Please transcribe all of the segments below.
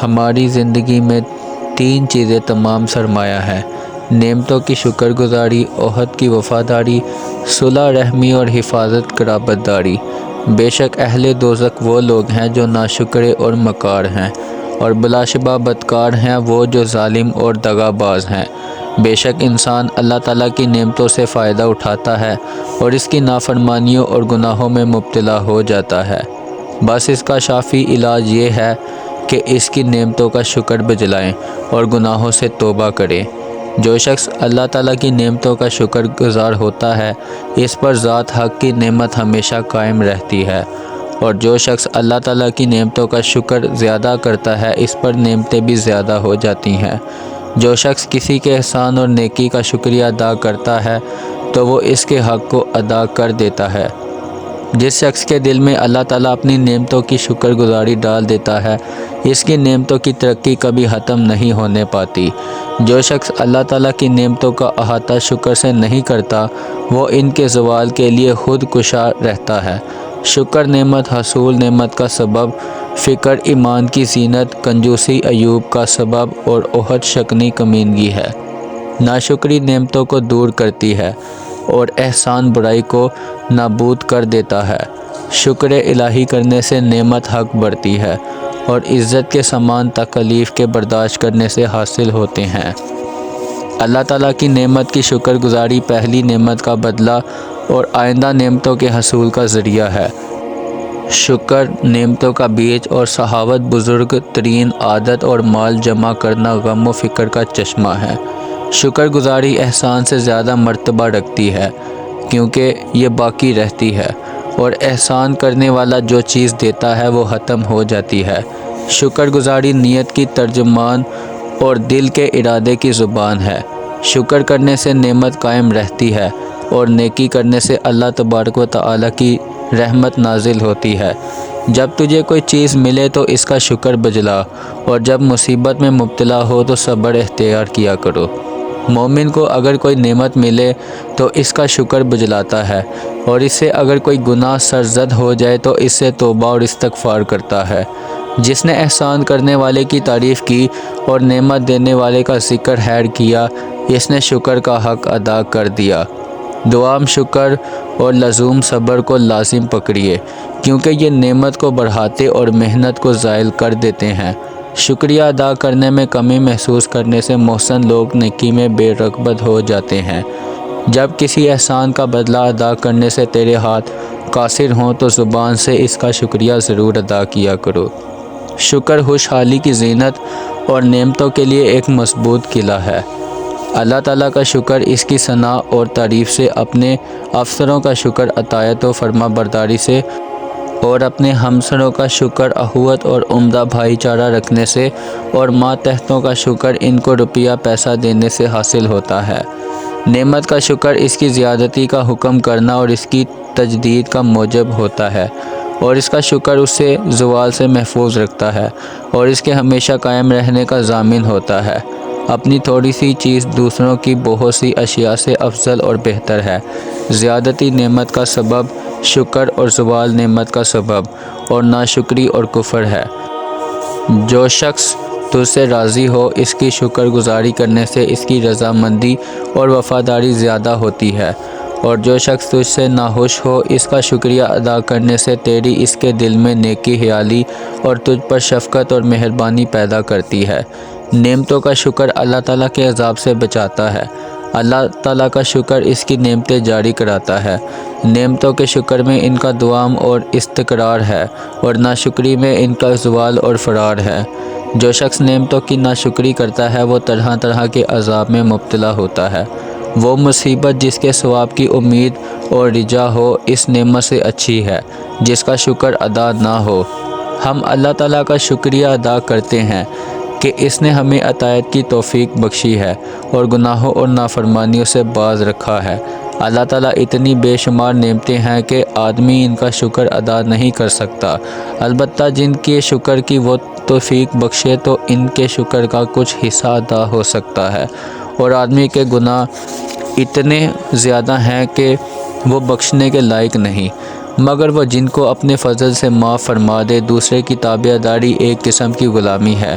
ہماری زندگی میں 3 چیزیں تمام سرمایہ ہیں: نعمتوں کی شکر گزاری، عہد کی وفاداری، صلح رحمی اور حفاظت قرابت داری۔ بے شک اہل دوزخ وہ لوگ ہیں جو ناشکرے اور مکار ہیں، اور بلا شبہ بدکار ہیں وہ جو ظالم اور دغا باز ہیں۔ بے شک انسان اللہ تعالیٰ کی نعمتوں سے فائدہ اٹھاتا ہے اور اس کی نافرمانیوں اور گناہوں میں مبتلا ہو جاتا ہے۔ بس اس کا شافی علاج یہ ہے کہ اس کی نعمتوں کا شکر بجلائیں اور گناہوں سے توبہ کریں۔ جو شخص اللہ تعالیٰ کی نعمتوں کا شکر گزار ہوتا ہے، اس پر ذات حق کی نعمت ہمیشہ قائم رہتی ہے، اور جو شخص اللہ تعالیٰ کی نعمتوں کا شکر زیادہ کرتا ہے، اس پر نعمتیں بھی زیادہ ہو جاتی ہیں۔ جو شخص کسی کے احسان اور نیکی کا شکریہ ادا کرتا ہے تو وہ اس کے حق کو ادا کر دیتا ہے۔ جس شخص کے دل میں اللہ تعالیٰ اپنی نعمتوں کی شکر گزاری ڈال دیتا ہے، اس کی نعمتوں کی ترقی کبھی ختم نہیں ہونے پاتی۔ جو شخص اللہ تعالیٰ کی نعمتوں کا احاطہ شکر سے نہیں کرتا، وہ ان کے زوال کے لیے خود کشا رہتا ہے۔ شکر نعمت حصول نعمت کا سبب، فکر ایمان کی زینت، کنجوسی عیوب کا سبب اور عہد شکنی کمینگی ہے۔ ناشکری نعمتوں کو دور کرتی ہے اور احسان برائی کو نابود کر دیتا ہے۔ شکر الہی کرنے سے نعمت حق بڑھتی ہے اور عزت کے سامان تکالیف کے برداشت کرنے سے حاصل ہوتے ہیں۔ اللہ تعالیٰ کی نعمت کی شکر گزاری پہلی نعمت کا بدلہ اور آئندہ نعمتوں کے حصول کا ذریعہ ہے۔ شکر نعمتوں کا بیج اور سخاوت بزرگ ترین عادت اور مال جمع کرنا غم و فکر کا چشمہ ہے۔ شکر گزاری احسان سے زیادہ مرتبہ رکھتی ہے کیونکہ یہ باقی رہتی ہے، اور احسان کرنے والا جو چیز دیتا ہے وہ ختم ہو جاتی ہے۔ شکر گزاری نیت کی ترجمان اور دل کے ارادے کی زبان ہے۔ شکر کرنے سے نعمت قائم رہتی ہے اور نیکی کرنے سے اللہ تبارک و تعالیٰ کی رحمت نازل ہوتی ہے۔ جب تجھے کوئی چیز ملے تو اس کا شکر بجلا، اور جب مصیبت میں مبتلا ہو تو صبر اختیار کیا کرو۔ مومن کو اگر کوئی نعمت ملے تو اس کا شکر بجلاتا ہے، اور اس سے اگر کوئی گناہ سرزد ہو جائے تو اس سے توبہ اور استغفار کرتا ہے۔ جس نے احسان کرنے والے کی تعریف کی اور نعمت دینے والے کا ذکر خیر کیا، اس نے شکر کا حق ادا کر دیا۔ دوام شکر اور لزوم صبر کو لازم پکڑیے، کیونکہ یہ نعمت کو بڑھاتے اور محنت کو زائل کر دیتے ہیں۔ شکریہ ادا کرنے میں کمی محسوس کرنے سے محسن لوگ نیکی میں بے رغبت ہو جاتے ہیں۔ جب کسی احسان کا بدلہ ادا کرنے سے تیرے ہاتھ قاصر ہوں تو زبان سے اس کا شکریہ ضرور ادا کیا کرو۔ شکر خوشحالی کی زینت اور نعمتوں کے لیے ایک مضبوط قلعہ ہے۔ اللہ تعالیٰ کا شکر اس کی ثنا اور تعریف سے، اپنے افسروں کا شکر اطاعت و فرما برداری سے، اور اپنے ہمسروں کا شکر اخوت اور عمدہ بھائی چارہ رکھنے سے، اور ماتحتوں کا شکر ان کو روپیہ پیسہ دینے سے حاصل ہوتا ہے۔ نعمت کا شکر اس کی زیادتی کا حکم کرنا اور اس کی تجدید کا موجب ہوتا ہے، اور اس کا شکر اسے زوال سے محفوظ رکھتا ہے اور اس کے ہمیشہ قائم رہنے کا ضامن ہوتا ہے۔ اپنی تھوڑی سی چیز دوسروں کی بہت سی اشیاء سے افضل اور بہتر ہے۔ زیادتی نعمت کا سبب، شکر اور زوال نعمت کا سبب، اور ناشکری اور کفر ہے۔ جو شخص تجھ سے راضی ہو، اس کی شکر گزاری کرنے سے اس کی رضامندی اور وفاداری زیادہ ہوتی ہے، اور جو شخص تجھ سے ناخوش ہو، اس کا شکریہ ادا کرنے سے تیری اس کے دل میں نیکی خیالی اور تجھ پر شفقت اور مہربانی پیدا کرتی ہے۔ نعمتوں کا شکر اللہ تعالیٰ کے عذاب سے بچاتا ہے۔ اللہ تعالیٰ کا شکر اس کی نعمتیں جاری کراتا ہے۔ نعمتوں کے شکر میں ان کا دوام اور استقرار ہے، اور ناشکری میں ان کا زوال اور فرار ہے۔ جو شخص نعمتوں کی ناشکری کرتا ہے وہ طرح طرح کے عذاب میں مبتلا ہوتا ہے۔ وہ مصیبت جس کے ثواب کی امید اور رجا ہو اس نعمت سے اچھی ہے جس کا شکر ادا نہ ہو۔ ہم اللہ تعالیٰ کا شکریہ ادا کرتے ہیں کہ اس نے ہمیں اطاعت کی توفیق بخشی ہے اور گناہوں اور نافرمانیوں سے باز رکھا ہے۔ اللہ تعالیٰ اتنی بے شمار نعمتیں ہیں کہ آدمی ان کا شکر ادا نہیں کر سکتا۔ البتہ جن کے شکر کی وہ توفیق بخشے تو ان کے شکر کا کچھ حصہ ادا ہو سکتا ہے، اور آدمی کے گناہ اتنے زیادہ ہیں کہ وہ بخشنے کے لائق نہیں۔ مگر وہ جن کو اپنے فضل سے معاف فرما دے۔ دوسرے کی تابع داری ایک قسم کی غلامی ہے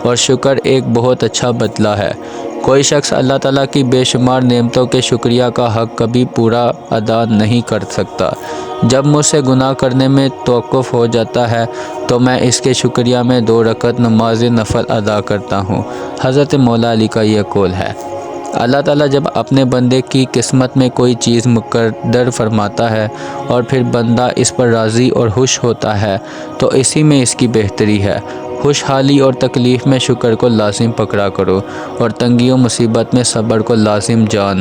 اور شکر ایک بہت اچھا بدلہ ہے۔ کوئی شخص اللہ تعالیٰ کی بے شمار نعمتوں کے شکریہ کا حق کبھی پورا ادا نہیں کر سکتا۔ جب مجھ سے گناہ کرنے میں توقف ہو جاتا ہے تو میں اس کے شکریہ میں 2 رکعت نماز نفل ادا کرتا ہوں۔ حضرت مولا علی کا یہ قول ہے۔ اللہ تعالیٰ جب اپنے بندے کی قسمت میں کوئی چیز مقدر فرماتا ہے اور پھر بندہ اس پر راضی اور خوش ہوتا ہے تو اسی میں اس کی بہتری ہے۔ خوشحالی اور تکلیف میں شکر کو لازم پکڑا کرو اور تنگی و مصیبت میں صبر کو لازم جان۔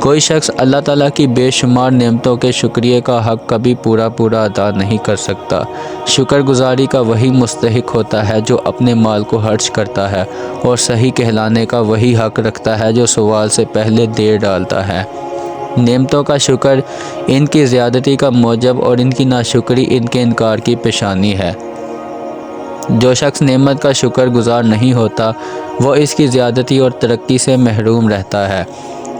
کوئی شخص اللہ تعالیٰ کی بے شمار نعمتوں کے شکریہ کا حق کبھی پورا ادا نہیں کر سکتا۔ شکر گزاری کا وہی مستحق ہوتا ہے جو اپنے مال کو خرچ کرتا ہے اور صحیح کہلانے کا وہی حق رکھتا ہے جو سوال سے پہلے دیر ڈالتا ہے۔ نعمتوں کا شکر ان کی زیادتی کا موجب اور ان کی ناشکری ان کے انکار کی پیشانی ہے۔ جو شخص نعمت کا شکر گزار نہیں ہوتا وہ اس کی زیادتی اور ترقی سے محروم رہتا ہے،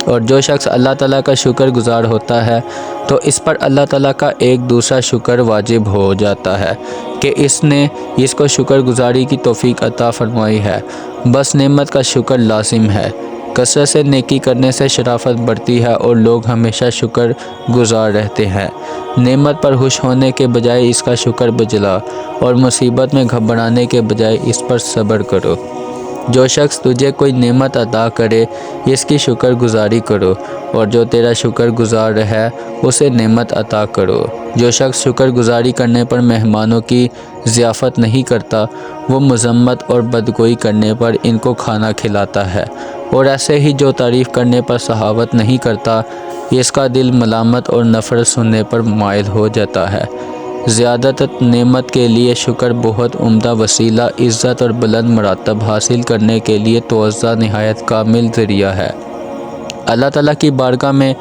اور جو شخص اللہ تعالیٰ کا شکر گزار ہوتا ہے تو اس پر اللہ تعالیٰ کا ایک دوسرا شکر واجب ہو جاتا ہے کہ اس نے اس کو شکر گزاری کی توفیق عطا فرمائی ہے۔ بس نعمت کا شکر لازم ہے۔ کثرت سے نیکی کرنے سے شرافت بڑھتی ہے اور لوگ ہمیشہ شکر گزار رہتے ہیں۔ نعمت پر خوش ہونے کے بجائے اس کا شکر بجلا اور مصیبت میں گھبرانے کے بجائے اس پر صبر کرو۔ جو شخص تجھے کوئی نعمت عطا کرے اس کی شکر گزاری کرو، اور جو تیرا شکر گزار ہے اسے نعمت عطا کرو۔ جو شخص شکر گزاری کرنے پر مہمانوں کی ضیافت نہیں کرتا وہ مذمت اور بدگوئی کرنے پر ان کو کھانا کھلاتا ہے، اور ایسے ہی جو تعریف کرنے پر سخاوت نہیں کرتا اس کا دل ملامت اور نفرت سننے پر مائل ہو جاتا ہے۔ زیادت نعمت کے لیے شکر بہت عمدہ وسیلہ، عزت اور بلند مراتب حاصل کرنے کے لیے توسع نہایت کامل ذریعہ ہے۔ اللہ تعالیٰ کی بارگاہ میں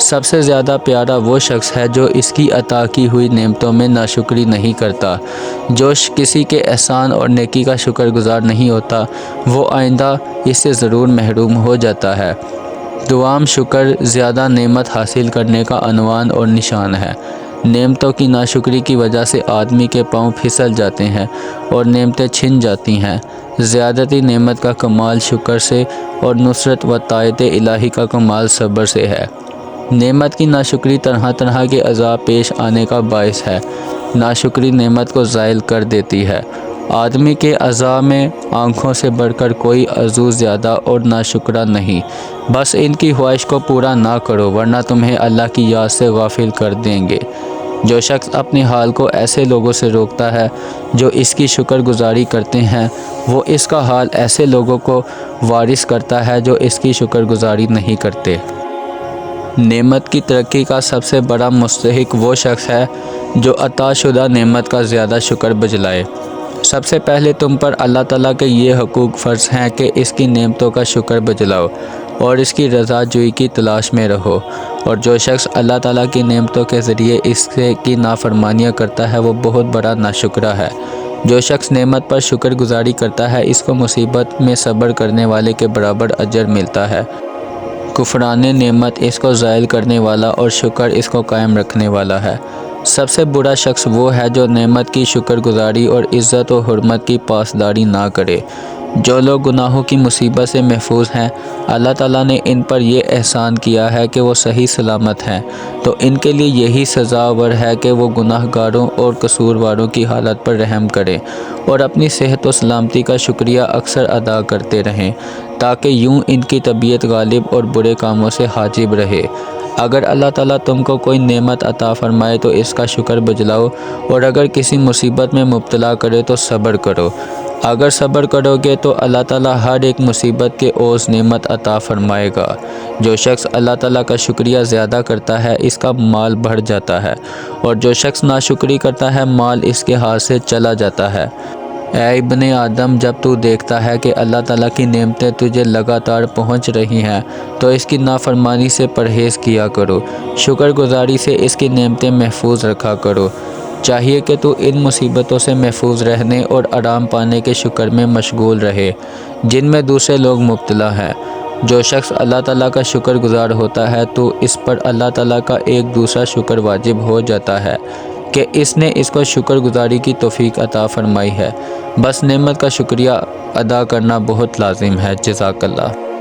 سب سے زیادہ پیارا وہ شخص ہے جو اس کی عطا کی ہوئی نعمتوں میں ناشکری نہیں کرتا۔ جو کسی کے احسان اور نیکی کا شکر گزار نہیں ہوتا وہ آئندہ اس سے ضرور محروم ہو جاتا ہے۔ دوام شکر زیادہ نعمت حاصل کرنے کا عنوان اور نشان ہے۔ نعمتوں کی ناشکری کی وجہ سے آدمی کے پاؤں پھسل جاتے ہیں اور نعمتیں چھن جاتی ہیں۔ زیادتی نعمت کا کمال شکر سے اور نصرت و تائید الہی کا کمال صبر سے ہے۔ نعمت کی ناشکری طرح طرح کے عذاب پیش آنے کا باعث ہے۔ ناشکری نعمت کو زائل کر دیتی ہے۔ آدمی کے اعضاء میں آنکھوں سے بڑھ کر کوئی عضو زیادہ اور ناشکرا نہیں۔ بس ان کی خواہش کو پورا نہ کرو ورنہ تمہیں اللہ کی یاد سے غافل کر دیں گے۔ جو شخص اپنے حال کو ایسے لوگوں سے روکتا ہے جو اس کی شکر گزاری کرتے ہیں وہ اس کا حال ایسے لوگوں کو وارث کرتا ہے جو اس کی شکر گزاری نہیں کرتے۔ نعمت کی ترقی کا سب سے بڑا مستحق وہ شخص ہے جو عطا شدہ نعمت کا زیادہ شکر بجلائے۔ سب سے پہلے تم پر اللہ تعالیٰ کے یہ حقوق فرض ہیں کہ اس کی نعمتوں کا شکر بجلاؤ اور اس کی رضا جوئی کی تلاش میں رہو، اور جو شخص اللہ تعالیٰ کی نعمتوں کے ذریعے اس کی نافرمانیاں کرتا ہے وہ بہت بڑا ناشکرا ہے۔ جو شخص نعمت پر شکر گزاری کرتا ہے اس کو مصیبت میں صبر کرنے والے کے برابر اجر ملتا ہے۔ کفران نعمت اس کو زائل کرنے والا اور شکر اس کو قائم رکھنے والا ہے۔ سب سے برا شخص وہ ہے جو نعمت کی شکر گزاری اور عزت و حرمت کی پاسداری نہ کرے۔ جو لوگ گناہوں کی مصیبت سے محفوظ ہیں اللہ تعالیٰ نے ان پر یہ احسان کیا ہے کہ وہ صحیح سلامت ہیں، تو ان کے لیے یہی سزاور ہے کہ وہ گناہ گاروں اور قصورواروں کی حالت پر رحم کریں اور اپنی صحت و سلامتی کا شکریہ اکثر ادا کرتے رہیں تاکہ یوں ان کی طبیعت غالب اور برے کاموں سے حاجب رہے۔ اگر اللہ تعالیٰ تم کو کوئی نعمت عطا فرمائے تو اس کا شکر بجلاؤ، اور اگر کسی مصیبت میں مبتلا کرے تو صبر کرو۔ اگر صبر کرو گے تو اللہ تعالیٰ ہر ایک مصیبت کے عوض نعمت عطا فرمائے گا۔ جو شخص اللہ تعالیٰ کا شکریہ زیادہ کرتا ہے اس کا مال بڑھ جاتا ہے، اور جو شخص ناشکری کرتا ہے مال اس کے ہاتھ سے چلا جاتا ہے۔ اے ابن آدم، جب تو دیکھتا ہے کہ اللہ تعالیٰ کی نعمتیں تجھے لگاتار پہنچ رہی ہیں تو اس کی نافرمانی سے پرہیز کیا کرو، شکر گزاری سے اس کی نعمتیں محفوظ رکھا کرو۔ چاہیے کہ تو ان مصیبتوں سے محفوظ رہنے اور آرام پانے کے شکر میں مشغول رہے جن میں دوسرے لوگ مبتلا ہیں، جو شخص اللہ تعالیٰ کا شکر گزار ہوتا ہے تو اس پر اللہ تعالیٰ کا ایک دوسرا شکر واجب ہو جاتا ہے کہ اس نے اس کو شکر گزاری کی توفیق عطا فرمائی ہے۔ بس نعمت کا شکریہ ادا کرنا بہت لازم ہے۔ جزاک اللہ۔